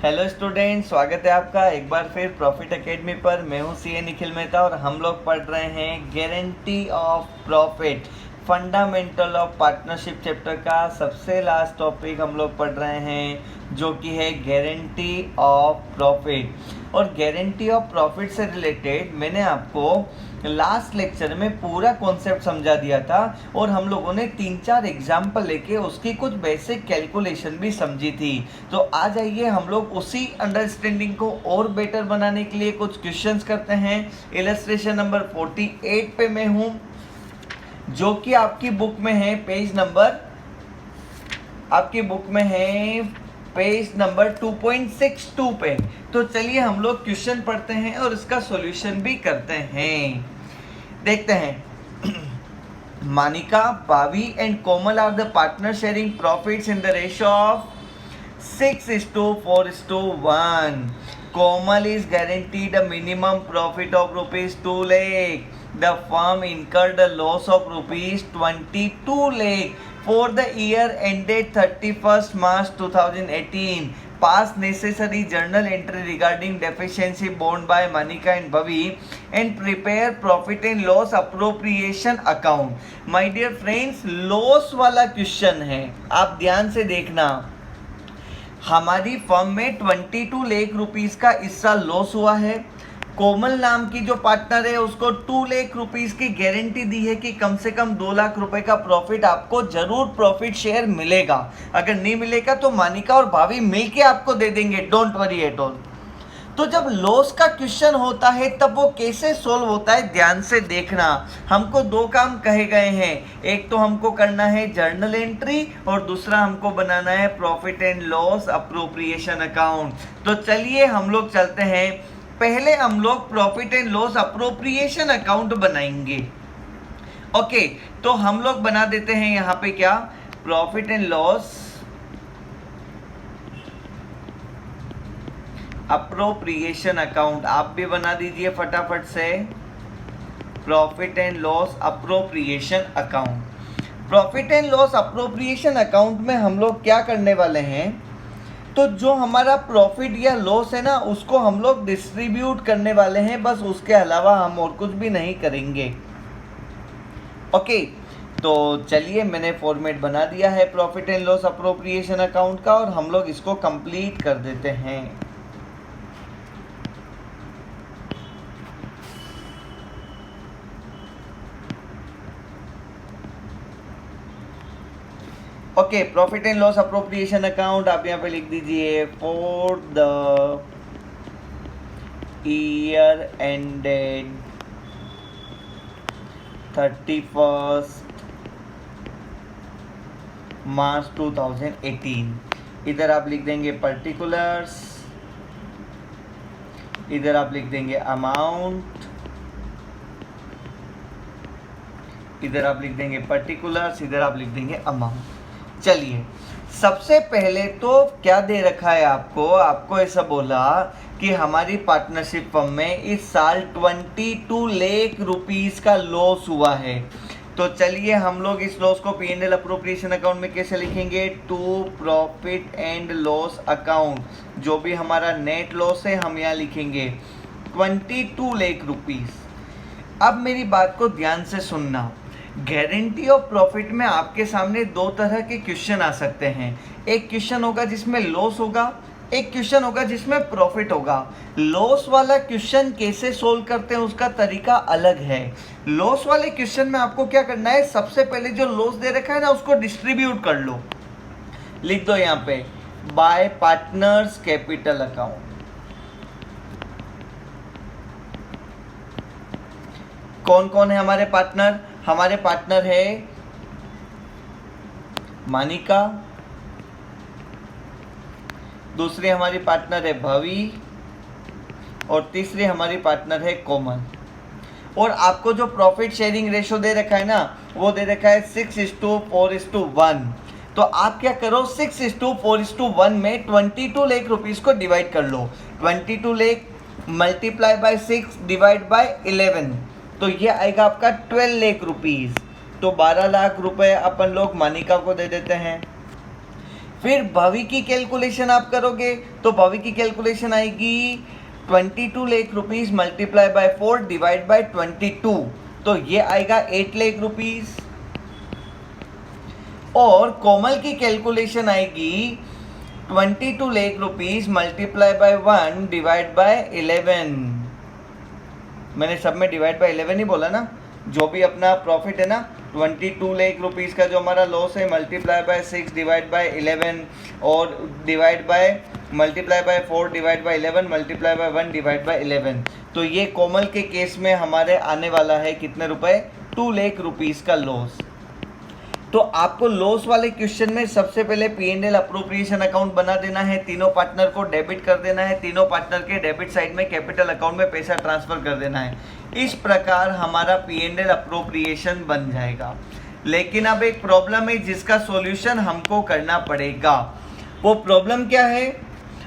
Hello student, स्वागत है आपका एक बार फिर प्रॉफिट एकेडमी पर। मैं हूं सीए निखिल मेहता और हम लोग पढ़ रहे हैं guarantee of profit, fundamental of partnership chapter का सबसे लास्ट टॉपिक हम लोग पढ़ रहे हैं जो कि है गारंटी ऑफ प्रॉफिट। और गारंटी ऑफ प्रॉफिट से रिलेटेड मैंने आपको लास्ट लेक्चर में पूरा कॉन्सेप्ट समझा दिया था और हम लोगों ने 3-4 एग्जाम्पल लेके उसकी कुछ बेसिक कैलकुलेशन भी समझी थी। तो आ जाइए हम लोग उसी अंडरस्टैंडिंग को और बेटर बनाने के लिए कुछ क्वेश्चंस करते हैं। इलस्ट्रेशन नंबर 48 पे मैं हूँ, जो कि आपकी बुक में है पेज नंबर 2.62 पे। तो चलिए हम लोग क्वेश्चन पढ़ते हैं और इसका सॉल्यूशन भी करते हैं। देखते हैं। Manika, Bhavi and Komal are the partner sharing profits in the ratio of 6:4:1. Komal is guaranteed a minimum profit of rupees 2 lakh. The firm incurred a loss of rupees 22 lakh for the year ended 31st March 2018. Pass necessary journal entry regarding deficiency borne by Manika and Bhavi and prepare profit and loss appropriation account. My dear friends, loss वाला question है, आप ध्यान से देखना। हमारी firm में 22 lakh rupees का इस साल लॉस हुआ है। कोमल नाम की जो पार्टनर है उसको 2 लाख रुपीस की गारंटी दी है कि कम से कम 2 लाख रुपए का प्रॉफिट आपको जरूर प्रॉफिट शेयर मिलेगा। अगर नहीं मिलेगा तो मानिका और भाभी मिलके आपको दे देंगे, डोंट वरी एट ऑल। तो जब लॉस का क्वेश्चन होता है तब वो कैसे सोल्व होता है, ध्यान से देखना। हमको 2 काम कहे गए हैं, एक तो हमको करना है जर्नल एंट्री और दूसरा हमको बनाना है profit and loss appropriation account. तो चलिए हम लोग चलते हैं। पहले हम लोग profit and loss appropriation account बनाएंगे। ओके, तो हम लोग बना देते हैं यहाँ पे क्या, profit and loss appropriation account. आप भी बना दीजिए फटाफट से, profit and loss appropriation account. Profit and loss appropriation account में हम लोग क्या करने वाले हैं, तो जो हमारा प्रॉफिट या लॉस है ना उसको हम लोग डिस्ट्रीब्यूट करने वाले हैं, बस उसके अलावा हम और कुछ भी नहीं करेंगे। ओके, तो चलिए मैंने फॉर्मेट बना दिया है profit and loss appropriation account का और हम लोग इसको कंप्लीट कर देते हैं। Okay, profit and loss appropriation account आप यहाँ पे लिख दीजिए for the year ended 31st मार्च 2018। इधर आप लिख देंगे पर्टिकुलर्स, इधर आप लिख देंगे अमाउंट, इधर आप लिख देंगे पर्टिकुलर्स, इधर आप लिख देंगे अमाउंट। चलिए, सबसे पहले तो क्या दे रखा है आपको ऐसा बोला कि हमारी पार्टनरशिप फर्म में इस साल 22 लाख रुपीस का लॉस हुआ है। तो चलिए हम लोग इस लॉस को P&L अप्रोप्रिएशन अकाउंट में कैसे लिखेंगे, to profit and loss account. जो भी हमारा नेट लॉस है हम यहाँ लिखेंगे 22 लाख रुपीस। अब मेरी बात को ध्यान से सुनना। गारंटी ऑफ प्रॉफिट में आपके सामने 2 तरह के क्वेश्चन आ सकते हैं। एक क्वेश्चन होगा जिसमें लॉस होगा, एक क्वेश्चन होगा जिसमें प्रॉफिट होगा। लॉस वाला क्वेश्चन कैसे सोल्व करते हैं उसका तरीका अलग है। लॉस वाले क्वेश्चन में आपको क्या करना है, सबसे पहले जो लॉस दे रखा है ना उसको डिस्ट्रीब्यूट कर लो। लिख दो यहाँ पे बाय पार्टनर्स कैपिटल अकाउंट। कौन कौन है हमारे पार्टनर, हमारे पार्टनर है मानिका, दूसरी हमारी पार्टनर है भवी और तीसरी हमारी पार्टनर है कोमल। और आपको जो प्रॉफिट शेयरिंग रेशो दे रखा है ना वो दे रखा है 6:4:1। तो आप क्या करो, 6:4:1 में 22 लाख रुपीस को डिवाइड कर लो। 22 lakh multiply by 6 divide by 11, तो ये आएगा आपका 12 लाख रुपीस। तो 12 लाख रुपए अपन लोग मानिका को दे देते हैं। फिर भवी की कैलकुलेशन आप करोगे तो भवी की कैलकुलेशन आएगी 22 lakh rupees multiply by 4 divide by 22, तो ये आएगा 8 लाख रुपीज। और कोमल की कैलकुलेशन आएगी 22 lakh rupees multiply by 1 divide by 11। मैंने सब में डिवाइड बाय 11 ही बोला ना, जो भी अपना प्रॉफिट है ना 22 लाख रुपीज़ का जो हमारा लॉस है मल्टीप्लाई बाय 6 डिवाइड बाय 11 और divide by multiply by 4 divide by 11 multiply by 1 divide by 11। तो ये कोमल के केस में हमारे आने वाला है कितने रुपए, 2 लाख रुपीज़ का लॉस। तो आपको लॉस वाले क्वेश्चन में सबसे पहले P&L अप्रोप्रिएशन अकाउंट बना देना है, तीनों पार्टनर को डेबिट कर देना है, तीनों पार्टनर के डेबिट साइड में कैपिटल अकाउंट में पैसा ट्रांसफर कर देना है। इस प्रकार हमारा P&L अप्रोप्रिएशन बन जाएगा। लेकिन अब एक प्रॉब्लम है जिसका सॉल्यूशन हमको करना पड़ेगा। वो प्रॉब्लम क्या है?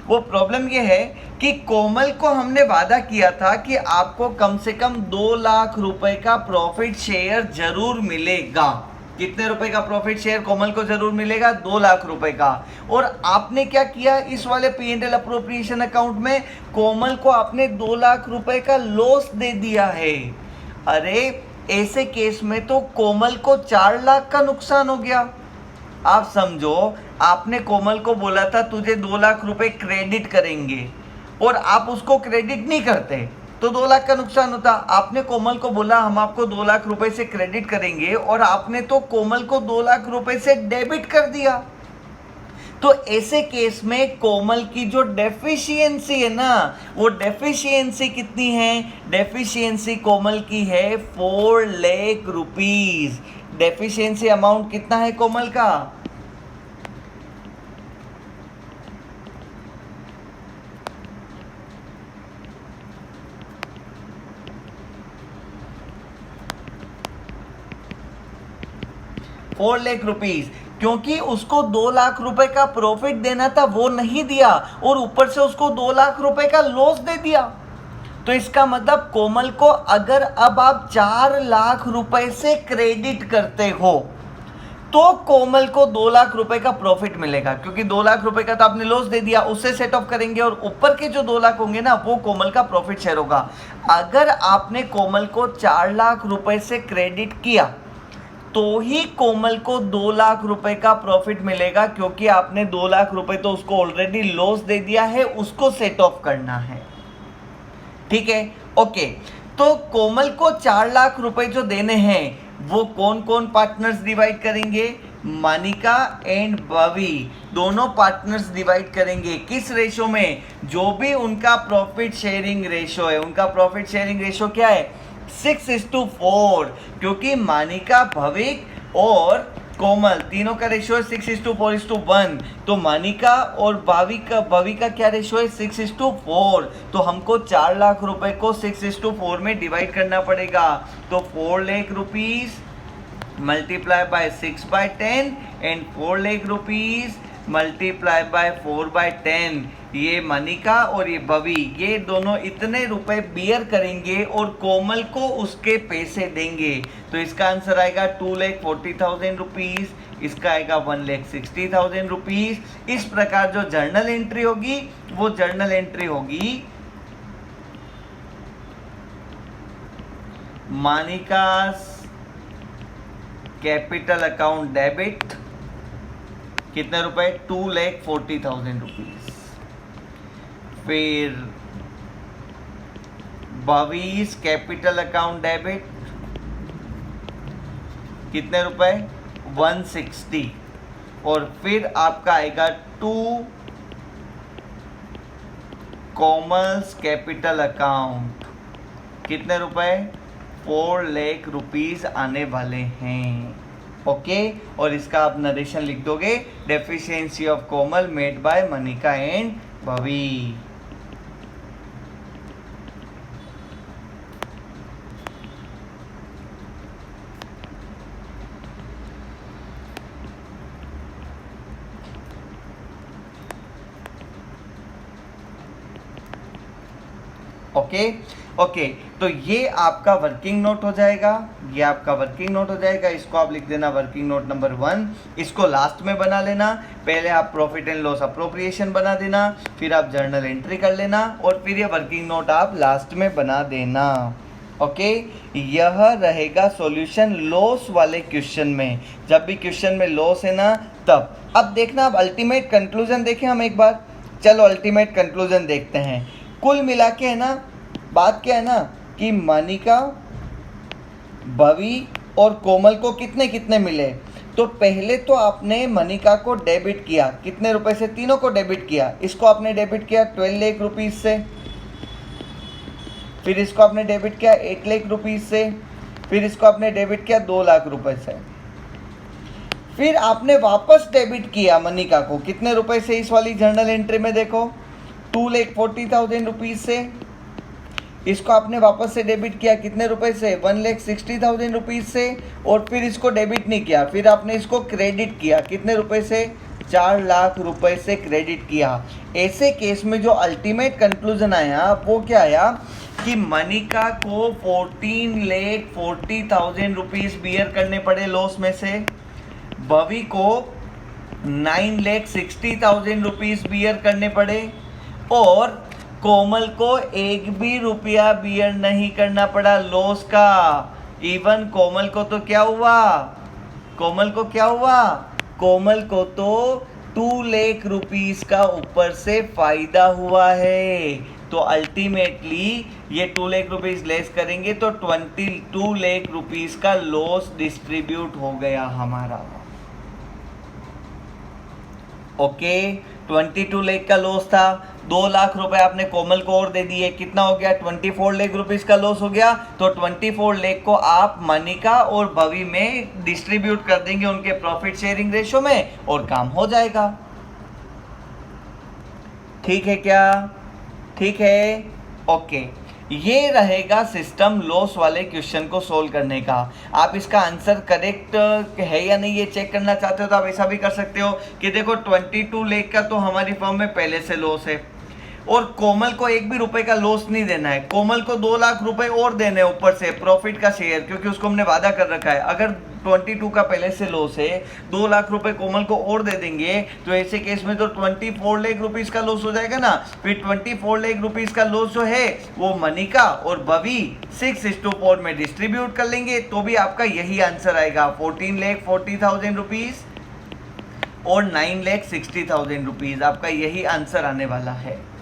वो प्रॉब्लम ये है कि कोमल को हमने वादा किया था कि आपको कम से कम 2 लाख रुपए का प्रॉफिट शेयर जरूर मिलेगा। कितने रुपए का प्रॉफिट शेयर कोमल को जरूर मिलेगा? 2 लाख रुपए का। और आपने क्या किया, इस वाले P&L अप्रोप्रिएशन अकाउंट में कोमल को आपने 2 लाख रुपए का लॉस दे दिया है। अरे ऐसे केस में तो कोमल को 4 लाख का नुकसान हो गया। आप समझो, आपने कोमल को बोला था तुझे 2 लाख रुपए क्रेडिट करेंगे और आप उसको क्रेडिट नहीं करते तो 2 लाख का नुकसान होता। आपने कोमल को बोला हम आपको 2 लाख रुपए से क्रेडिट करेंगे और आपने तो कोमल को 2 लाख रुपए से डेबिट कर दिया। तो ऐसे केस में कोमल की जो डेफिशिएंसी है ना, वो डेफिशिएंसी कितनी है? डेफिशिएंसी कोमल की है 4 लाख रुपीज। डेफिशिएंसी अमाउंट कितना है कोमल का? ₹4 लाख। क्योंकि उसको 2 लाख रुपए का प्रॉफिट देना था, वो नहीं दिया और ऊपर से उसको 2 लाख रुपए का लॉस दे दिया। तो इसका मतलब कोमल को अगर अब आप 4 लाख रुपए से क्रेडिट करते हो तो कोमल को 2 लाख रुपए का प्रॉफिट मिलेगा, क्योंकि 2 लाख रुपए का तो आपने लॉस दे दिया, उससे सेट ऑफ करेंगे और ऊपर के जो 2 लाख होंगे ना वो कोमल का प्रॉफिट शेयर होगा। अगर आपने कोमल को 4 लाख रुपए से क्रेडिट किया तो ही कोमल को 2 लाख रुपए का प्रॉफिट मिलेगा, क्योंकि आपने 2 लाख रुपए तो उसको ऑलरेडी लॉस दे दिया है, उसको सेट ऑफ करना है। ठीक है, ओके। तो कोमल को 4 लाख रुपए जो देने हैं वो कौन कौन पार्टनर्स डिवाइड करेंगे? मानिका एंड बवी दोनों पार्टनर्स डिवाइड करेंगे। किस रेशो में? जो भी उनका प्रॉफिट शेयरिंग रेशो है। उनका प्रॉफिट शेयरिंग रेशो क्या है? 6:4, क्योंकि मानिका, भविक और कोमल तीनों का रेशो है 6:4:1। तो मानिका और भवी का क्या रेशो है? 6:4। तो हमको 4 लाख रुपए को 6:4 में डिवाइड करना पड़ेगा। तो 4 lakh rupees multiply by 6/10 and 4 lakh rupees multiply by 4/10। ये मनिका और ये बवी, ये दोनों इतने रुपए बियर करेंगे और कोमल को उसके पैसे देंगे। तो इसका आंसर आएगा 2,40,000 रुपीज, इसका आएगा 1,60,000 रुपीज। इस प्रकार जो जर्नल एंट्री होगी वो जर्नल एंट्री होगी मानिका कैपिटल अकाउंट डेबिट, कितने रुपए? 2,40,000 रुपीज। फिर बवीज कैपिटल अकाउंट डेबिट, कितने रुपए? 160। और फिर आपका आएगा 2 कॉमर्स कैपिटल अकाउंट, कितने रुपए? 4 लाख रुपीज आने वाले हैं। ओके, और इसका आप नरेशन लिख दोगे, deficiency of Komal made by Manika and Bavi. Okay okay, तो ये आपका वर्किंग नोट हो जाएगा, ये आपका वर्किंग नोट हो जाएगा। इसको आप लिख देना वर्किंग नोट नंबर 1। इसको लास्ट में बना लेना। पहले आप प्रॉफिट एंड लॉस अप्रोप्रिएशन बना देना, फिर आप जर्नल एंट्री कर लेना, और फिर ये वर्किंग नोट आप लास्ट में बना देना। ओके, यह रहेगा सॉल्यूशन लॉस वाले क्वेश्चन में। जब भी क्वेश्चन में लॉस है ना, तब अब देखना, अब अल्टीमेट कंक्लूजन देखें हम एक बार। चलो अल्टीमेट कंक्लूजन देखते हैं। कुल मिला के है ना, बात क्या है ना कि मनिका, भवी और कोमल को कितने कितने मिले। तो पहले तो आपने मनिका को डेबिट किया, कितने रुपए से, तीनों को डेबिट किया। इसको आपने डेबिट किया 12 लाख रुपीज़ से, फिर इसको आपने डेबिट किया 8 लाख रुपीज़ से, फिर इसको आपने डेबिट किया 2 लाख रुपए से। फिर आपने वापस डेबिट किया मनिका को कितने रुपए से, इस वाली जर्नल एंट्री में देखो 2,40,000 रुपीज़ से। इसको आपने वापस से डेबिट किया कितने रुपए से, 1,60,000 रुपीज़ से। और फिर इसको डेबिट नहीं किया, फिर आपने इसको क्रेडिट किया कितने रुपए से, 4 लाख रुपए से क्रेडिट किया। ऐसे केस में जो अल्टीमेट कंक्लूजन आया वो क्या आया कि मनिका को 14,40,000 रुपीज़ बियर करने पड़े लॉस में से, भवी को 9,60,000 रुपीज़ बियर करने पड़े, और कोमल को एक भी रुपया बियर नहीं करना पड़ा लॉस का। इवन कोमल को तो क्या हुआ, कोमल को क्या हुआ, कोमल को तो 2 लाख रुपीस का ऊपर से फायदा हुआ है। तो अल्टीमेटली ये 2 लाख रुपीस लेस करेंगे तो 22 लाख रुपीस का लॉस डिस्ट्रीब्यूट हो गया हमारा। ओके, 22 लाख का लॉस था, 2 लाख रुपए आपने कोमल को और दे दिए, कितना हो गया, 24 लाख रुपीस का लॉस हो गया। तो 24 लाख को आप मनिका और भवी में डिस्ट्रीब्यूट कर देंगे उनके प्रॉफिट शेयरिंग रेशो में, और काम हो जाएगा। ठीक है क्या, ठीक है, ओके। ये रहेगा सिस्टम लॉस वाले क्वेश्चन को सोल्व करने का। आप इसका आंसर करेक्ट है या नहीं ये चेक करना चाहते हो तो आप ऐसा भी कर सकते हो कि देखो 22 लाख का तो हमारी फर्म में पहले से लॉस है, और कोमल को एक भी रुपए का लॉस नहीं देना है। कोमल को 2 लाख रुपए और देने हैं ऊपर से प्रॉफिट का शेयर, क्योंकि उसको हमने वादा कर रखा है। अगर 22 का पहले से लॉस है, 2 लाख रुपए कोमल को और दे देंगे तो ऐसे केस में तो 24 लाख रुपीस का लॉस हो जाएगा ना। फिर 24 लाख रुपीस का लॉस जो है वो मनिका और भवी 6:4 में डिस्ट्रीब्यूट कर लेंगे, तो भी आपका यही आंसर आएगा, 14,40,000 रुपीज और 9,60,000 रुपीज। आपका यही आंसर आने वाला है,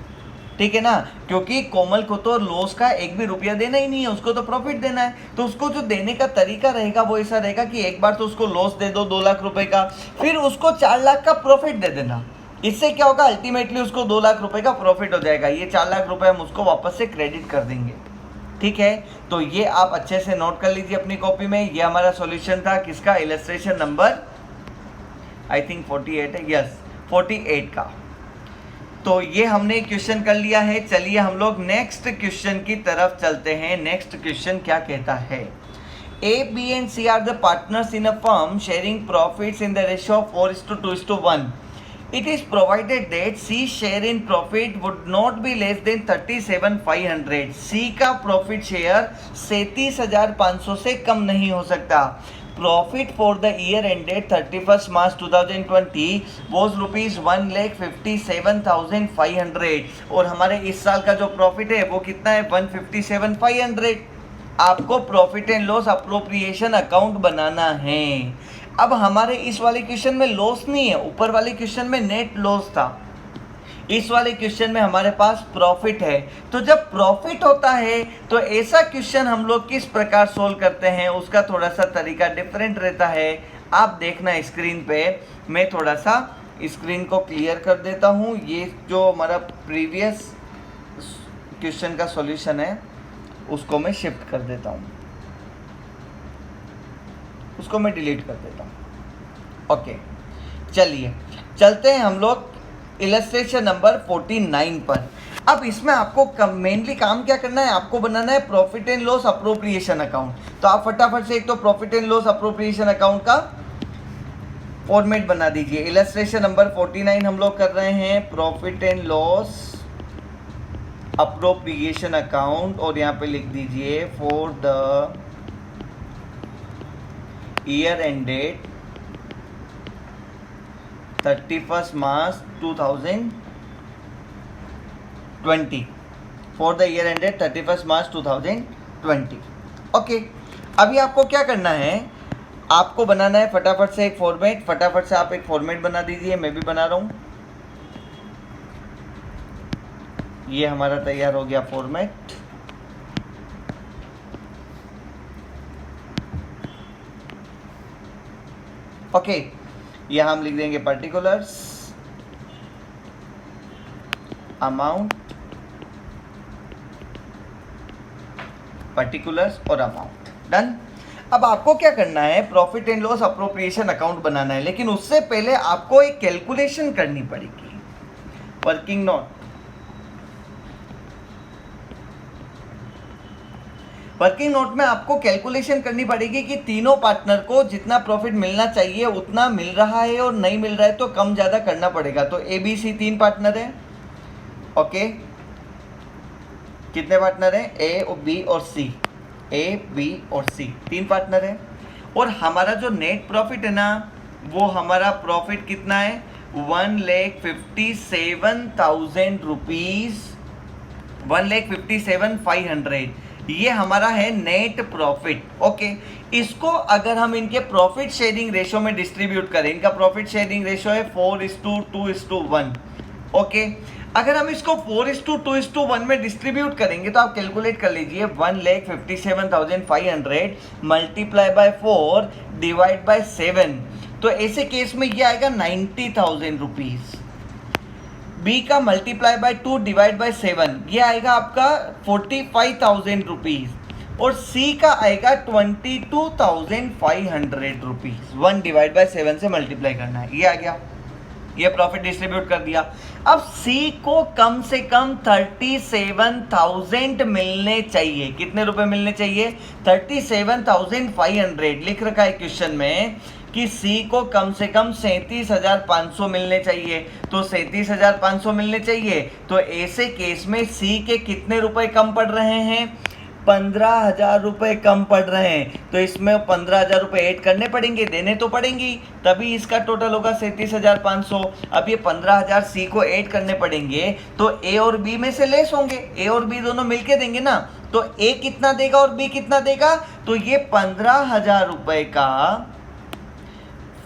ठीक है ना, क्योंकि कोमल को तो लॉस का एक भी रुपया देना ही नहीं है, उसको तो प्रॉफिट देना है। तो उसको जो देने का तरीका रहेगा वो ऐसा रहेगा कि एक बार तो उसको लॉस दे दो 2 लाख रुपए का, फिर उसको 4 लाख का प्रॉफिट दे देना। इससे क्या होगा, अल्टीमेटली उसको 2 लाख रुपए का प्रॉफिट हो जाएगा। ये 4 लाख रुपए हम उसको वापस से क्रेडिट कर देंगे, ठीक है। तो ये आप अच्छे से नोट कर लीजिए अपनी कॉपी में। ये हमारा सॉल्यूशन था किसका, इलस्ट्रेशन नंबर आई थिंक 48 है, यस 48 का। तो ये हमने क्वेश्चन कर लिया है। चलिए हम लोग नेक्स्ट क्वेश्चन की तरफ चलते हैं। नेक्स्ट क्वेश्चन क्या कहता है, A, B and C are the partners in a firm sharing profits in the ratio of 4:2:1. It is provided that C share in profit would not be less than 37,500. C का profit share 37,500 से कम नहीं हो सकता। Profit for the year ended 31st March 2020 was rupees 1,57,500, और हमारे इस साल का जो प्रॉफिट है वो कितना है, 157,500। आपको profit and loss appropriation account बनाना है। अब हमारे इस वाले क्वेश्चन में लॉस नहीं है, ऊपर वाले क्वेश्चन में नेट लॉस था, इस वाले क्वेश्चन में हमारे पास प्रॉफिट है। तो जब प्रॉफिट होता है तो ऐसा क्वेश्चन हम लोग किस प्रकार सोल्व करते हैं, उसका थोड़ा सा तरीका डिफरेंट रहता है। आप देखना स्क्रीन पे, मैं थोड़ा सा स्क्रीन को क्लियर कर देता हूँ। ये जो हमारा प्रीवियस क्वेश्चन का सॉल्यूशन है उसको मैं शिफ्ट कर देता हूँ, उसको मैं डिलीट कर देता हूँ। ओके, चलिए चलते हैं हम लोग इलस्ट्रेशन नंबर 49 पर। अब इसमें आपको मेनली काम क्या करना है, आपको बनाना है profit and loss appropriation account. तो आप फटाफट से एक तो profit and loss appropriation account का फॉर्मेट बना दीजिए। इलस्ट्रेशन नंबर 49 हम लोग कर रहे हैं, profit and loss appropriation account, और यहाँ पे लिख दीजिए for the year ended 31 March 2020, for the year ended 31 March 2020। Okay, अभी आपको क्या करना है, आपको बनाना है फटाफट से एक फॉर्मेट। फटाफट से आप एक फॉर्मेट बना दीजिए, मैं भी बना रहा हूँ। ये हमारा तैयार हो गया फॉर्मेट। ओके, यहाँ हम लिख देंगे पर्टिकुलर्स, अमाउंट, पर्टिकुलर्स और अमाउंट। डन। अब आपको क्या करना है, profit and loss appropriation account बनाना है, लेकिन उससे पहले आपको एक कैलकुलेशन करनी पड़ेगी। वर्किंग नोट, वर्किंग नोट में आपको कैलकुलेशन करनी पड़ेगी कि तीनों पार्टनर को जितना प्रॉफिट मिलना चाहिए उतना मिल रहा है, और नहीं मिल रहा है तो कम ज़्यादा करना पड़ेगा। तो ए बी सी 3 पार्टनर है। ओके, कितने पार्टनर हैं, ए और बी और सी, ए बी और सी 3 पार्टनर है। और हमारा जो नेट प्रॉफिट है ना, वो हमारा प्रॉफिट कितना है, 1,57,000 रुपीज़, 1,57,500, ये हमारा है नेट प्रॉफिट। ओके, इसको अगर हम इनके प्रॉफिट शेयरिंग रेशो में डिस्ट्रीब्यूट करें, इनका प्रॉफिट शेयरिंग रेशो है 4:2:1। ओके, अगर हम इसको 4:2:1 में डिस्ट्रीब्यूट करेंगे तो आप कैलकुलेट कर लीजिए, 1,57,500 मल्टीप्लाई बाय 4 डिवाइड बाय 7, तो ऐसे केस में ये आएगा 90,000 रुपीज़। बी का मल्टीप्लाई बाय 2 डिवाइड बाय 7, ये आएगा आपका 45,000 रुपीज़, और सी का आएगा 22,500 रुपीज़। 1 डिवाइड बाय 7 से मल्टीप्लाई करना है, ये आ गया, ये प्रॉफिट डिस्ट्रीब्यूट कर दिया। अब सी को कम से कम 37,000 मिलने चाहिए। कितने रुपए मिलने चाहिए, 37,500 लिख रखा है क्वेश्चन में कि सी को कम से कम 37,500 मिलने चाहिए। तो 37,500 मिलने चाहिए, तो ऐसे केस में सी के कितने रुपए कम पड़ रहे हैं, 15,000 रुपये कम पड़ रहे हैं। तो इसमें 15,000 रुपये ऐड करने पड़ेंगे, देने तो पड़ेंगी, तभी इसका टोटल होगा 37,500। अब ये 15,000 सी को ऐड करने पड़ेंगे, तो ए और बी में से लेस होंगे, ए और बी दोनों मिलके देंगे ना। तो ए कितना देगा और बी कितना देगा, तो ये 15,000 रुपये का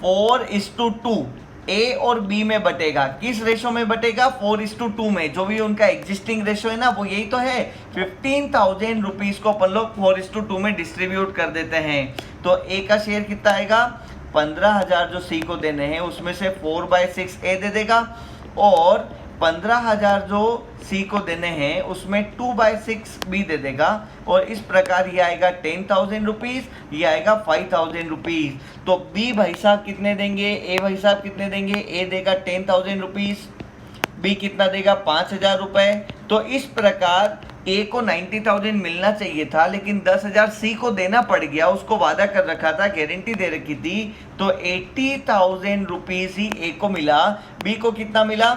4:2 ए और बी में बटेगा। किस रेशो में बटेगा, 4:2 में। जो भी उनका एग्जिस्टिंग रेशो है ना, वो यही तो है। 15,000 रुपीज को अपन लोग 4:2 में डिस्ट्रीब्यूट कर देते हैं। तो ए का शेयर कितना आएगा, 15,000 जो सी को देने हैं उसमें से 4/6 ए दे देगा, और 15,000 जो सी को देने हैं उसमें 2/6 बी दे देगा। और इस प्रकार ये आएगा 10,000 रुपीज़, ये आएगा 5,000 रुपीज़। तो बी भाई साहब कितने देंगे, ए भाई साहब कितने देंगे, ए देगा 10,000 रुपीज़, बी कितना देगा 5,000 रुपये। तो इस प्रकार ए को 90,000 मिलना चाहिए था, लेकिन 10,000 सी को देना पड़ गया, उसको वादा कर रखा था, गारंटी दे रखी थी। तो 80,000 रुपीज़ ही ए को मिला। बी को कितना मिला,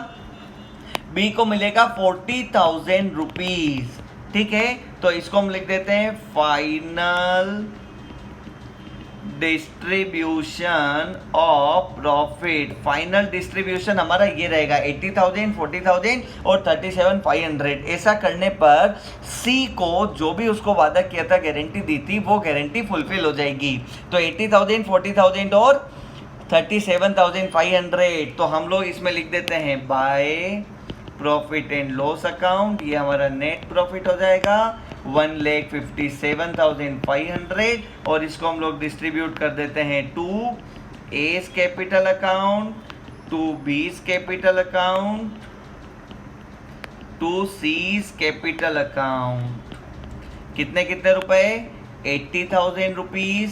बी को मिलेगा 40,000 रुपीज। ठीक है, तो इसको हम लिख देते हैं final distribution of profit. Final distribution हमारा ये रहेगा 80,000, 40,000 और 37,500। ऐसा करने पर सी को जो भी उसको वादा किया था, गारंटी दी थी, वो गारंटी फुलफिल हो जाएगी। तो 80,000, 40,000 और 37,500। तो हम लोग इसमें लिख देते हैं by profit and loss account. ये हमारा नेट प्रॉफिट हो जाएगा 1,57,500, और इसको हम लोग डिस्ट्रीब्यूट कर देते हैं to A's capital account, to B's capital account, to c's capital account. कितने कितने रुपए, 80,000 रुपीज़,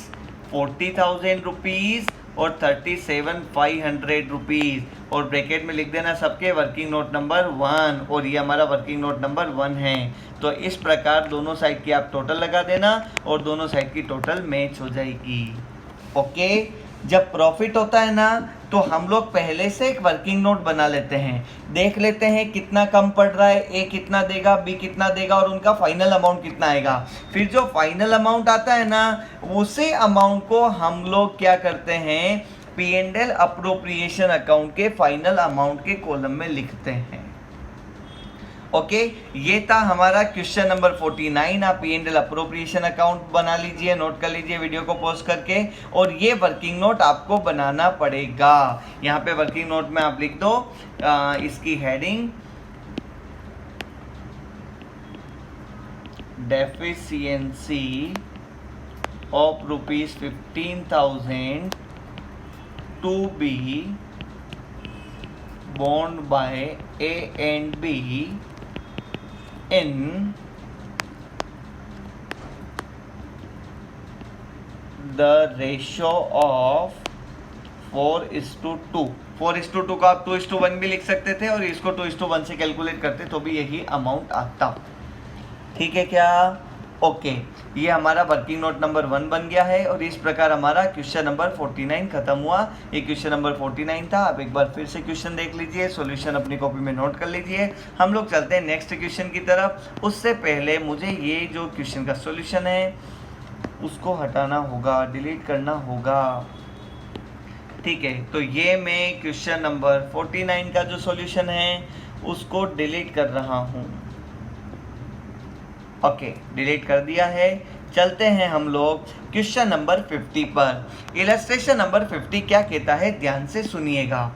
40,000 रुपीज़ और 37,500 रुपीज़। और ब्रैकेट में लिख देना सबके वर्किंग नोट नंबर 1, और ये हमारा वर्किंग नोट नंबर 1 है। तो इस प्रकार दोनों साइड की आप टोटल लगा देना और दोनों साइड की टोटल मैच हो जाएगी। ओके, जब प्रॉफिट होता है ना तो हम लोग पहले से एक वर्किंग नोट बना लेते हैं, देख लेते हैं कितना कम पड़ रहा है, ए कितना देगा, बी कितना देगा और उनका फाइनल अमाउंट कितना आएगा। फिर जो फाइनल अमाउंट आता है ना, उसी अमाउंट को हम लोग क्या करते हैं, P and L appropriation account के फाइनल अमाउंट के कॉलम में लिखते हैं। ओके, ये था हमारा क्वेश्चन नंबर 49। आप P and L appropriation account बना लीजिए, नोट कर लीजिए वीडियो को पॉज करके, और ये वर्किंग नोट आपको बनाना पड़ेगा। यहाँ पे वर्किंग नोट में आप लिख दो इसकी heading deficiency of ₹15,000 to be borne by A and B in the ratio of 4:2। 4:2 का आप 2:1 भी लिख सकते थे और इसको 2:1 से कैलकुलेट करते तो भी यही अमाउंट आता। ठीक है क्या? ओके, ये हमारा वर्किंग नोट नंबर 1 बन गया है और इस प्रकार हमारा क्वेश्चन नंबर 49 खत्म हुआ। ये क्वेश्चन नंबर 49 था। आप एक बार फिर से क्वेश्चन देख लीजिए, सॉल्यूशन अपनी कॉपी में नोट कर लीजिए। हम लोग चलते हैं नेक्स्ट क्वेश्चन की तरफ। उससे पहले मुझे ये जो क्वेश्चन का सॉल्यूशन है उसको हटाना होगा, डिलीट करना होगा। ठीक है, तो ये मैं क्वेश्चन नंबर 49 का जो सॉल्यूशन है उसको डिलीट कर रहा हूँ। ओके, डिलीट कर दिया है। चलते हैं हम लोग क्वेश्चन नंबर 50 पर। इलस्ट्रेशन नंबर 50 क्या कहता है, ध्यान से सुनिएगा।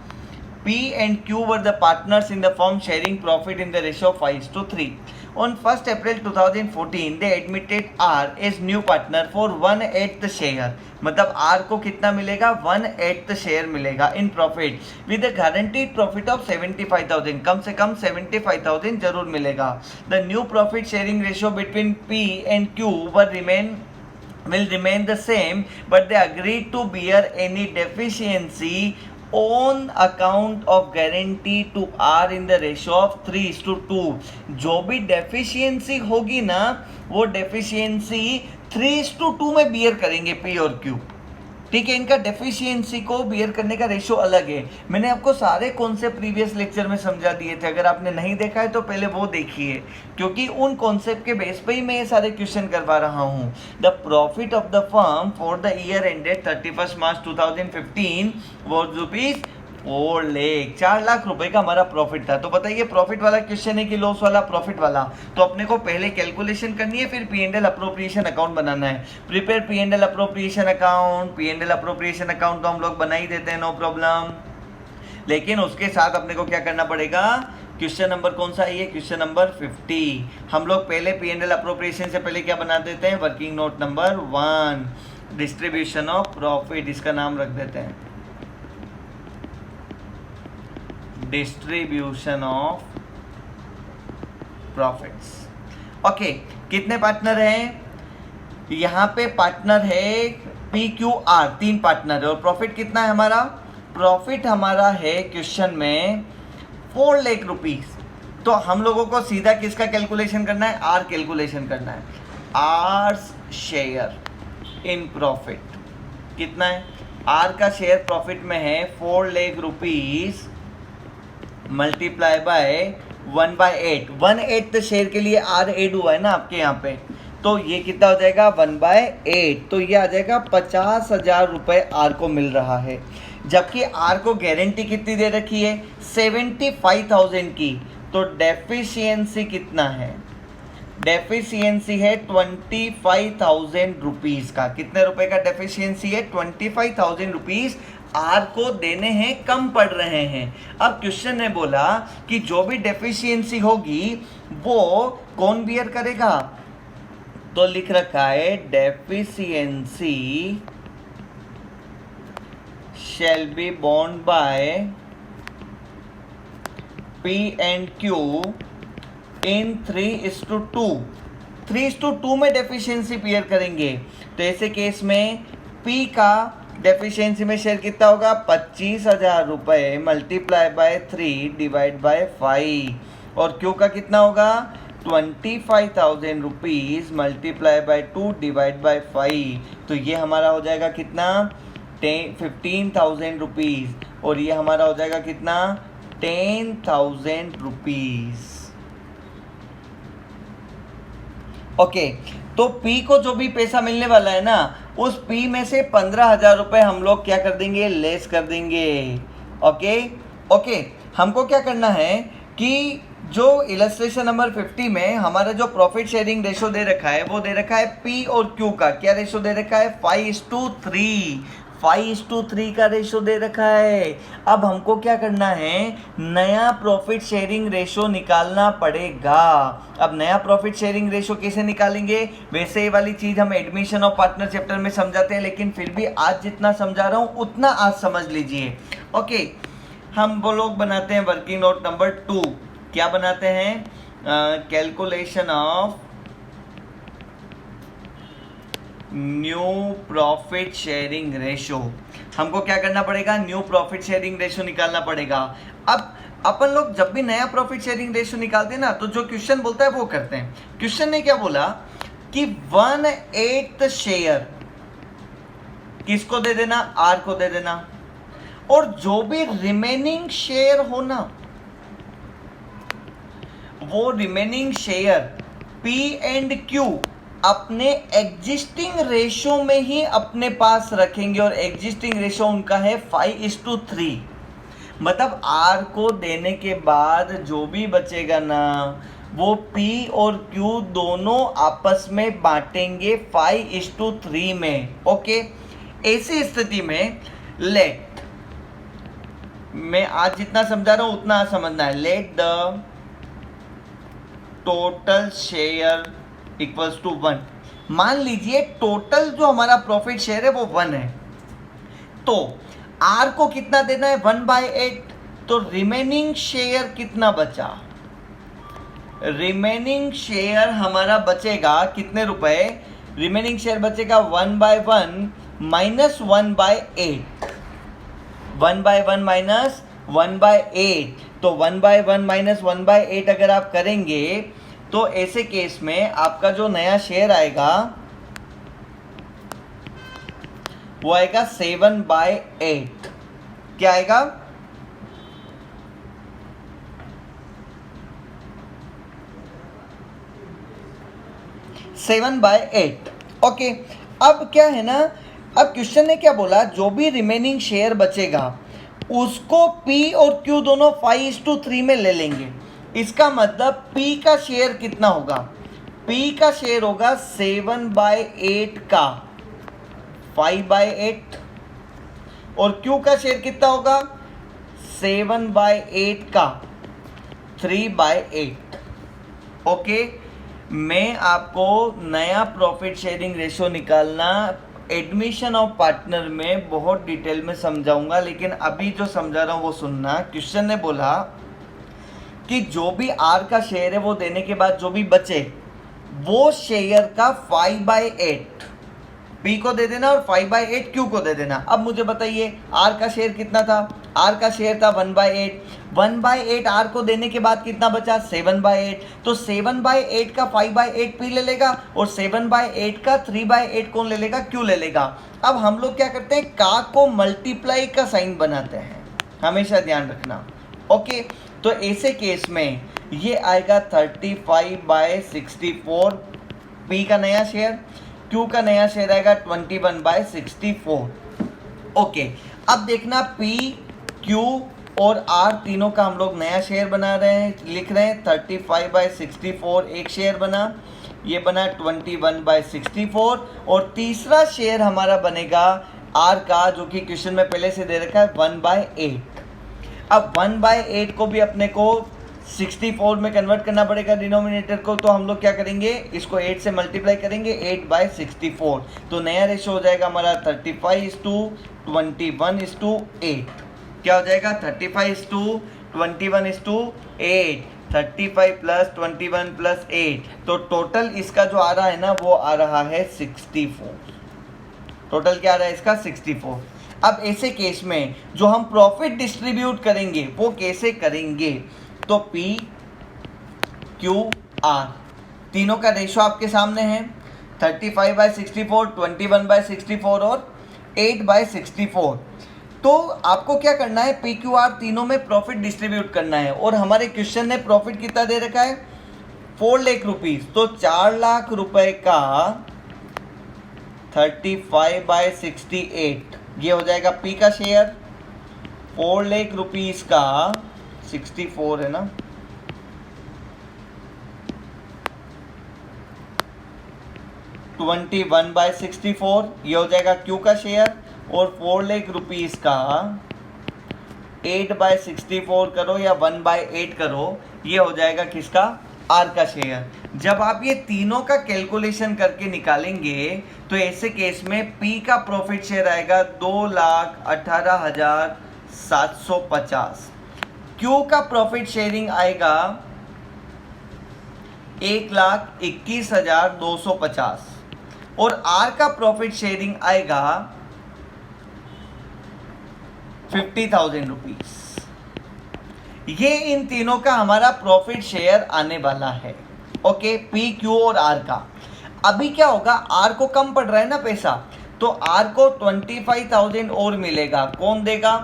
P and Q were the partners in the firm sharing profit in the ratio of 5:3. On 1st April 2014, they admitted R as new partner for 1/8 share. मतलब R को कितना मिलेगा, 1/8 शेयर मिलेगा in profit with a guaranteed profit of 75,000। कम से कम 75,000 जरूर मिलेगा। The new profit sharing ratio between P and Q will remain the same, but they agreed to bear any deficiency on account of guarantee to R in the ratio of 3:2। जो भी deficiency होगी ना, वो deficiency 3:2 में beer करेंगे P और Q। ठीक है, इनका डेफिशिएंसी को बियर करने का रेशो अलग है। मैंने आपको सारे कॉन्सेप्ट प्रीवियस लेक्चर में समझा दिए थे, अगर आपने नहीं देखा है तो पहले वो देखिए, क्योंकि उन कॉन्सेप्ट के बेस पे ही मैं ये सारे क्वेश्चन करवा रहा हूँ। The profit of the firm for the year ended 31 March 2015 was rupees 4 lakh. 4 lakh रुपए का हमारा प्रॉफिट था। तो बताइए, प्रॉफिट वाला क्वेश्चन है कि लॉस वाला? प्रॉफिट वाला। तो अपने को पहले कैलकुलेशन करनी है, फिर P and L appropriation account बनाना है। Prepare P and L appropriation account. P and L appropriation account तो हम लोग बना ही देते हैं, नो प्रॉब्लम। लेकिन उसके साथ अपने को क्या करना पड़ेगा, क्वेश्चन नंबर कौन सा है ये, क्वेश्चन नंबर 50। हम लोग पहले पी एंड एल अप्रोप्रिएशन से पहले क्या बना देते हैं, working note number 1, distribution of profit, इसका नाम रख देते हैं डिस्ट्रीब्यूशन ऑफ प्रॉफिट्स। ओके, कितने पार्टनर हैं? यहाँ पे पार्टनर है PQR, 3 पार्टनर है। और प्रॉफिट कितना है हमारा? प्रॉफिट हमारा है क्वेश्चन में 4 लाख रुपीज। तो हम लोगों को सीधा किसका कैलकुलेशन करना है, R कैलकुलेशन करना है। R शेयर इन प्रॉफिट कितना है? R का शेयर प्रॉफिट में है 4 lakh rupees multiply by 1/8। 1/8 share के लिए R एड हुआ है ना आपके यहाँ पे, तो ये कितना हो जाएगा 1/8। तो ये आ जाएगा 50,000 रुपये R को मिल रहा है, जबकि R को गारंटी कितनी दे रखी है, 75,000 की। तो डेफिशिएंसी कितना है? डेफिशिएंसी है 25,000 रुपीज़ का। कितने रुपए का डेफिशिएंसी है? 25,000 रुपीज़ आर को देने हैं, कम पड़ रहे हैं। अब क्वेश्चन ने बोला कि जो भी डेफिशिएंसी होगी वो कौन बियर करेगा, तो लिख रखा है deficiency shall be borne by P and Q in 3:2। 3:2 में डेफिशिएंसी बियर करेंगे। तो ऐसे केस में P का डेफिशिएंसी में शेयर कितना होगा, 25,000 रुपये मल्टीप्लाई बाय 3 डिवाइड बाय 5। और Q का कितना होगा, 25,000 rupees multiply by 2 divide by 5। तो ये हमारा हो जाएगा कितना, 15,000 रुपीज़ और ये हमारा हो जाएगा कितना 10,000 रुपीज। ओके, तो P को जो भी पैसा मिलने वाला है ना, उस P में से 15,000 रुपये हम लोग क्या कर देंगे, लेस कर देंगे। ओके, हमको क्या करना है कि जो इलस्ट्रेशन नंबर 50 में हमारा जो प्रॉफिट शेयरिंग रेशो दे रखा है, वो दे रखा है P और Q का क्या रेशो दे रखा है, 5:3। 5:3 का रेशो दे रखा है। अब हमको क्या करना है, नया प्रॉफिट शेयरिंग रेशो निकालना पड़ेगा। अब नया प्रॉफिट शेयरिंग रेशो कैसे निकालेंगे, वैसे ये वाली चीज हम एडमिशन ऑफ पार्टनर चैप्टर में समझाते हैं, लेकिन फिर भी आज जितना समझा रहा हूँ उतना आज समझ लीजिए। ओके, हम वो लोग बनाते हैं वर्किंग नोट नंबर 2। क्या बनाते हैं, calculation of new profit sharing ratio. हमको क्या करना पड़ेगा, न्यू प्रॉफिट शेयरिंग रेशो निकालना पड़ेगा। अब अपन लोग जब भी नया प्रॉफिट शेयरिंग रेशो निकालते हैं ना, तो जो क्वेश्चन बोलता है वो करते हैं। क्वेश्चन ने क्या बोला कि 1/8 शेयर किसको दे देना, आर को दे देना, और जो भी रिमेनिंग शेयर होना, वो remaining share P and Q अपने एग्जिस्टिंग रेशो में ही अपने पास रखेंगे, और एग्जिस्टिंग रेशो उनका है 5:3। मतलब R को देने के बाद जो भी बचेगा ना, वो P और Q दोनों आपस में बांटेंगे 5:3 में। ओके, ऐसी स्थिति में लेट, मैं आज जितना समझा रहा हूं उतना समझना है, let the total share equals to 1। मान लीजिए टोटल जो हमारा प्रॉफिट शेयर है वो 1 है, तो R को कितना देना है, 1/8। तो रिमेनिंग शेयर कितना बचा, रिमेनिंग शेयर हमारा बचेगा कितने रुपए, रिमेनिंग शेयर बचेगा 1/1 माइनस 1/8। 1/1 माइनस 1/8, तो 1/1 माइनस 1/8 अगर आप करेंगे तो ऐसे केस में आपका जो नया शेयर आएगा वो आएगा 7/8। क्या आएगा, 7/8। ओके, अब क्या है ना, अब क्वेश्चन ने क्या बोला, जो भी रिमेनिंग शेयर बचेगा उसको P और Q दोनों 5:3 में ले लेंगे। इसका मतलब P का शेयर कितना होगा, P का शेयर होगा 7/8 का 5/8, और Q का शेयर कितना होगा 7/8 का 3/8। ओके, मैं आपको नया प्रॉफिट शेयरिंग रेशो निकालना एडमिशन ऑफ पार्टनर में बहुत डिटेल में समझाऊंगा, लेकिन अभी जो समझा रहा हूं वो सुनना। क्वेश्चन ने बोला कि जो भी R का शेयर है वो देने के बाद जो भी बचे वो शेयर का 5/8 P को दे देना और 5/8 Q को दे देना। अब मुझे बताइए R का शेयर कितना था, R का शेयर था 1/8। 1/8 R को देने के बाद कितना बचा, 7/8। तो 7/8 का 5/8 P ले लेगा, और 7/8 का 3/8 कौन ले लेगा, Q ले लेगा। अब हम लोग क्या करते हैं, का को मल्टीप्लाई का साइन बनाते हैं, हमेशा ध्यान रखना। ओके, तो ऐसे केस में ये आएगा 35/64 P का नया शेयर, Q का नया शेयर आएगा 21/64। ओके, अब देखना P, Q और R तीनों का हम लोग नया शेयर बना रहे हैं, लिख रहे हैं 35/64 एक शेयर बना, ये बना 21/64, और तीसरा शेयर हमारा बनेगा R का, जो कि क्वेश्चन में पहले से दे रखा है 1/8। अब 1/8 को भी अपने को 64 में कन्वर्ट करना पड़ेगा डिनोमिनेटर को, तो हम लोग क्या करेंगे, इसको 8 से मल्टीप्लाई करेंगे, 8/64। तो नया रेशो हो जाएगा हमारा 35:21:8। क्या हो जाएगा, 35:21:8, 35 + 21 + 8। तो टोटल इसका जो आ रहा है ना, वो आ रहा है 64। टोटल क्या आ रहा है इसका, 64। अब ऐसे केस में जो हम प्रॉफिट डिस्ट्रीब्यूट करेंगे वो कैसे करेंगे, तो P, Q, R तीनों का रेशो आपके सामने है, 35/64, 21/64 और 8/64। तो आपको क्या करना है, पी क्यू आर तीनों में प्रॉफिट डिस्ट्रीब्यूट करना है। और हमारे क्वेश्चन ने प्रॉफिट कितना दे रखा है, 4 लाख रुपीज। तो 4 लाख रुपए का 35/68 ये हो जाएगा पी का शेयर। 4 लाख रुपीज का 64 है ना, 21/64 ये हो जाएगा क्यू का शेयर। और 4 लाख रुपीज का 8/64 करो या 1/8 करो, ये हो जाएगा किसका, आर का शेयर। जब आप ये तीनों का कैलकुलेशन करके निकालेंगे तो ऐसे केस में पी का प्रॉफिट शेयर आएगा 2,18,750। क्यू का प्रॉफिट शेयरिंग आएगा 1,21,250 और आर का प्रॉफिट शेयरिंग आएगा 50,000 रुपीज। ये इन तीनों का हमारा प्रॉफिट शेयर आने वाला है। ओके, पी क्यू और आर का। अभी क्या होगा, आर को कम पड़ रहा है ना पैसा, तो आर को 25,000 और मिलेगा। कौन देगा,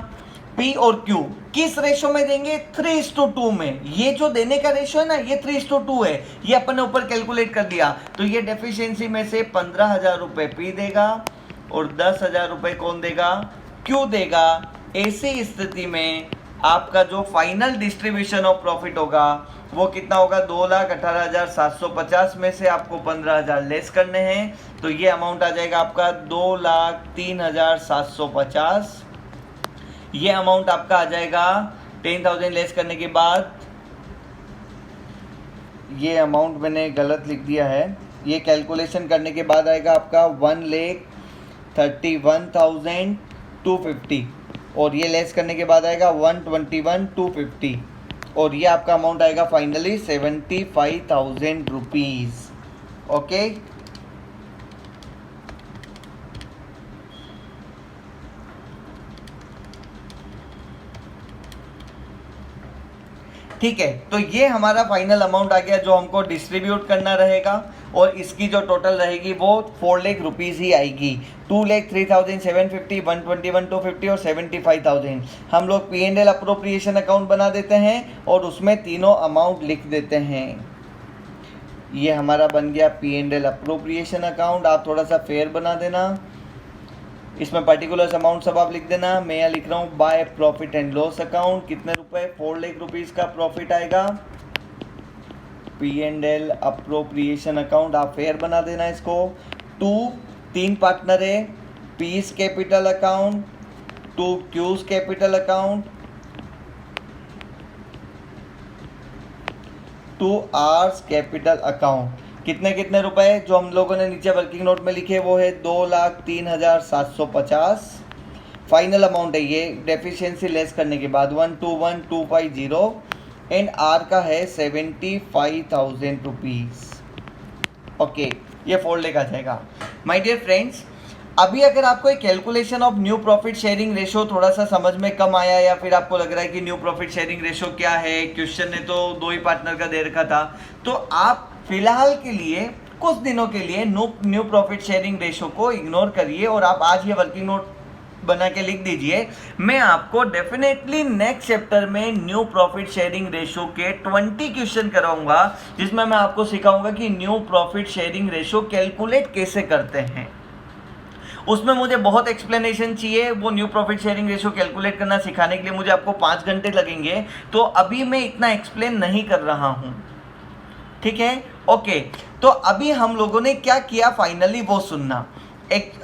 पी और क्यू। किस रेशो में देंगे, 3:2 में। ये जो देने का रेशो है ना, ये 3:2 है। ये अपन ने ऊपर कैलकुलेट कर दिया। तो ये डेफिशिएंसी में से 15,000 रुपए पी देगा और 10,000 रुपए कौन देगा, क्यू देगा। ऐसी स्थिति में आपका जो फाइनल डिस्ट्रीब्यूशन ऑफ प्रॉफिट होगा वो कितना होगा, 2,18,750 में से आपको 15,000 लेस करने हैं। तो ये अमाउंट आ जाएगा आपका 2,03,750। ये अमाउंट आपका आ जाएगा 10,000 लेस करने के बाद। ये अमाउंट मैंने गलत लिख दिया है, ये कैलकुलेशन करने के बाद आएगा आपका 1,31,250 और ये लेस करने के बाद आएगा 121,250 और ये आपका अमाउंट आएगा फाइनली 75,000 रुपीज। ओके, ठीक है। तो ये हमारा फाइनल अमाउंट आ गया जो हमको डिस्ट्रीब्यूट करना रहेगा और इसकी जो टोटल रहेगी वो 4 लाख रुपीज़ ही आएगी। 2,03,750, 121,250 और 75,000। हम लोग P&L अप्रोप्रिएशन अकाउंट बना देते हैं और उसमें तीनों अमाउंट लिख देते हैं। ये हमारा बन गया P&L अप्रोप्रिएशन अकाउंट। आप थोड़ा सा फेयर बना देना, इसमें पर्टिकुलर्स अमाउंट सब आप लिख देना। मैं यहाँ लिख रहा हूँ by profit and loss account. कितने रुपए, 4 लाख रुपीज़ का प्रॉफिट आएगा। P&L अप्रोप्रिएशन अकाउंट आप फेयर बना देना इसको। 3 पार्टनर है, P's capital account, 2 Q's capital account, 2 R's capital account. कितने कितने रुपए जो हम लोगों ने नीचे वर्किंग नोट में लिखे वो है 2,03,750। फाइनल अमाउंट है ये डेफिशिएंसी लेस करने के बाद 121,250 एंड आर का है 75,000 रुपीज़। ओके, ये 4 लाख आ जाएगा। माय डियर फ्रेंड्स, अभी अगर आपको एक calculation of new profit sharing ratio थोड़ा सा समझ में कम आया या फिर आपको लग रहा है कि न्यू प्रॉफिट शेयरिंग रेशो क्या है, क्वेश्चन ने तो 2 ही पार्टनर का दे रखा था, तो आप फिलहाल के लिए कुछ दिनों के लिए न्यू प्रॉफिट शेयरिंग रेशो को इग्नोर करिए और आप आज ये वर्किंग नोट बना के लिख दीजिए। मैं आपको डेफिनेटली नेक्स्ट चैप्टर में न्यू प्रॉफिट शेयरिंग रेशो के 20 क्वेश्चन कराऊंगा जिसमें मैं आपको सिखाऊंगा कि new profit sharing ratio calculate कैसे करते हैं। उसमें मुझे बहुत एक्सप्लेनेशन चाहिए। वो new profit sharing ratio calculate करना सिखाने के लिए मुझे आपको 5 घंटे लगेंगे, तो अभी मैं इतना एक्सप्लेन नहीं कर रहा हूं, ठीक है। ओके, तो अभी हम लोगों ने क्या किया फाइनली वो सुनना।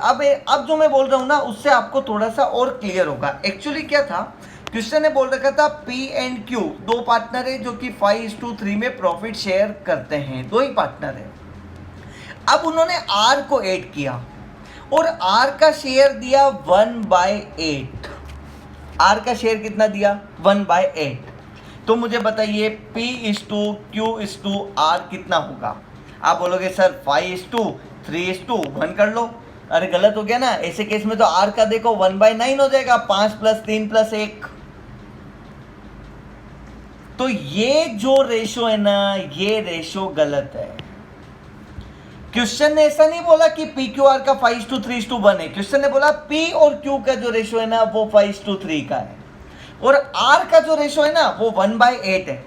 अब जो मैं बोल रहा हूं ना उससे आपको थोड़ा सा और क्लियर होगा। एक्चुअली क्या था, क्वेश्चन ने बोल रखा था पी एंड क्यू 2 पार्टनर है जो कि 5:3 में प्रॉफिट शेयर करते हैं, 2 ही पार्टनर है। अब उन्होंने आर को ऐड किया और आर का शेयर दिया 1/8। आर का शेयर कितना दिया, 1/8। तो मुझे बताइए P/Q/R कितना होगा। आप बोलोगे सर 5:3:1 कर लो। अरे गलत हो गया ना, ऐसे केस में तो R का देखो 1/9 हो जाएगा, 5 + 3 + 1। तो ये जो रेशो है ना, ये रेशो गलत है। क्वेश्चन ने ऐसा नहीं बोला कि पी क्यू आर का 5:3:1 है, क्वेश्चन ने बोला पी और क्यू का जो रेशो है ना वो 5:3 का है और आर का जो रेशो है ना वो 1/8 है।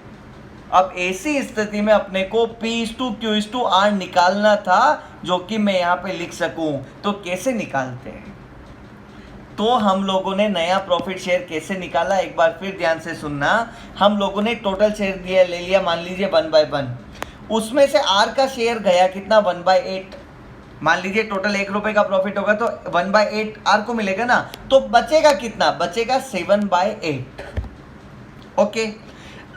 अब ऐसी स्थिति में अपने को P/Q/R निकालना था, जो कि मैं यहां पे लिख सकूं। तो कैसे निकालते हैं? तो हम लोगों ने नया प्रॉफिट शेयर कैसे निकाला, एक बार फिर ध्यान से सुनना। हम लोगों ने टोटल शेयर दिया ले लिया, मान लीजिए 1/1, उसमें से आर का शेयर गया कितना 1/8। मान लीजिए टोटल 1 रुपए का प्रॉफिट होगा तो 1/8 आर को मिलेगा ना, तो बचेगा कितना, बचेगा 7/8। ओके,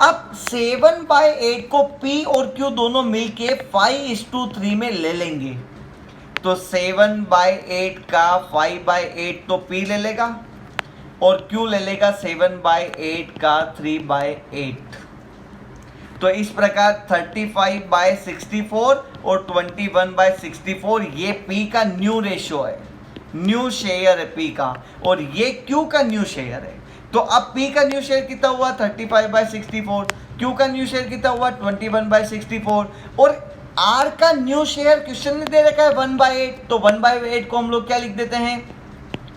अब 7/8 को पी और क्यू दोनों मिलके 5:3 में ले लेंगे। तो 7/8 का 5/8 तो पी ले लेगा और क्यू ले लेगा 7/8 का 3/8। तो इस प्रकार 35/64 और 21/64 ये पी का न्यू रेशियो है, न्यू शेयर है पी का, और ये क्यू का न्यू शेयर है। तो अब पी का न्यू शेयर कितना हुआ 35/64, क्यू का न्यू शेयर कितना हुआ 21/64, और आर का न्यू शेयर क्वेश्चन में दे रखा है 1/8। तो 1/8 को हम लोग क्या लिख देते हैं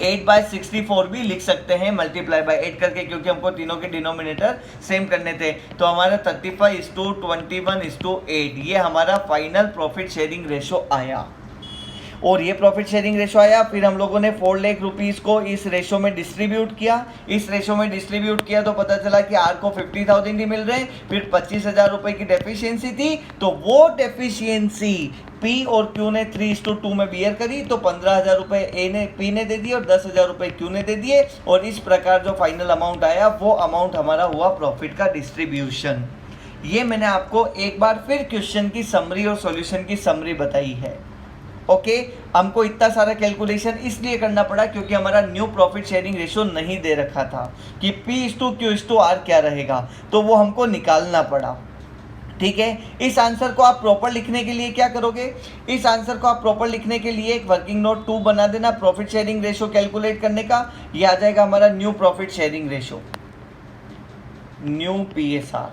8/64 भी लिख सकते हैं मल्टीप्लाई बाय 8 करके, क्योंकि हमको तीनों के डिनोमिनेटर सेम करने थे। तो हमारा 35:21:8 ये हमारा फाइनल प्रॉफिट शेयरिंग रेशो आया। और ये प्रॉफिट शेयरिंग रेशो आया, फिर हम लोगों ने 4 लाख रुपीज़ को इस रेशो में डिस्ट्रीब्यूट किया। इस रेशो में डिस्ट्रीब्यूट किया तो पता चला कि आर को 50,000 ही मिल रहे हैं, फिर 25,000 रुपये की डेफिशिएंसी थी। तो वो डेफिशिएंसी पी और क्यू ने 3:2 में बियर करी, तो 15,000 रुपये ए ने पी ने दे दिए और 10,000 रुपये क्यू ने दे दिए, और इस प्रकार जो फाइनल अमाउंट आया वो अमाउंट हमारा हुआ प्रॉफिट का डिस्ट्रीब्यूशन। ये मैंने आपको एक बार फिर क्वेश्चन की समरी और सॉल्यूशन की समरी बताई है। ओके, हमको इतना सारा कैलकुलेशन इसलिए करना पड़ा क्योंकि हमारा न्यू प्रॉफिट शेयरिंग रेशो नहीं दे रखा था कि P/Q/R क्या रहेगा, तो वो हमको निकालना पड़ा। ठीक है, इस आंसर को आप प्रॉपर लिखने के लिए क्या करोगे, इस आंसर को आप प्रॉपर लिखने के लिए एक वर्किंग नोट 2 बना देना प्रॉफिट शेयरिंग रेशो कैलकुलेट करने का। ये आ जाएगा हमारा new profit sharing ratio, new PSR।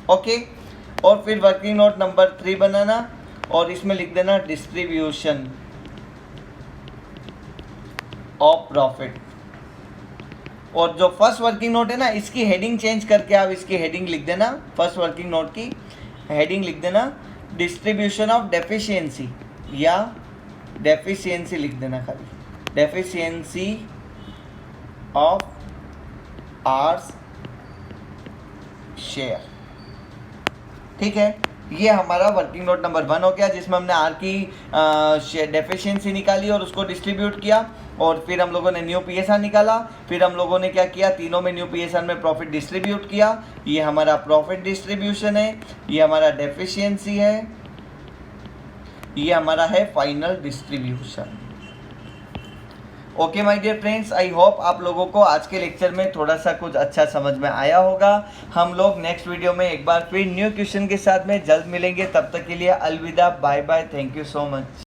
Okay, और फिर वर्किंग नोट नंबर 3 बनाना और इसमें लिख देना डिस्ट्रीब्यूशन ऑफ प्रॉफिट। और जो फर्स्ट वर्किंग नोट है ना, इसकी हेडिंग चेंज करके आप इसकी हेडिंग लिख देना, फर्स्ट वर्किंग नोट की हेडिंग लिख देना डिस्ट्रीब्यूशन ऑफ डेफिशिएंसी, या डेफिशिएंसी लिख देना, खाली डेफिशिएंसी ऑफ आर्स शेयर। ठीक है, ये हमारा वर्किंग नोट नंबर 1 हो गया, जिसमें हमने आर की डेफिशिएंसी निकाली और उसको डिस्ट्रीब्यूट किया, और फिर हम लोगों ने न्यू PSR निकाला। फिर हम लोगों ने क्या किया, तीनों में न्यू PSR में प्रॉफिट डिस्ट्रीब्यूट किया। ये हमारा प्रॉफिट डिस्ट्रीब्यूशन है, ये हमारा डेफिशिएंसी है, ये हमारा है final distribution. Okay my dear friends, I hope आप लोगों को आज के लेक्चर में थोड़ा सा कुछ अच्छा समझ में आया होगा। हम लोग नेक्स्ट वीडियो में एक बार फिर न्यू क्वेश्चन के साथ में जल्द मिलेंगे, तब तक के लिए अलविदा, bye bye, thank you so much.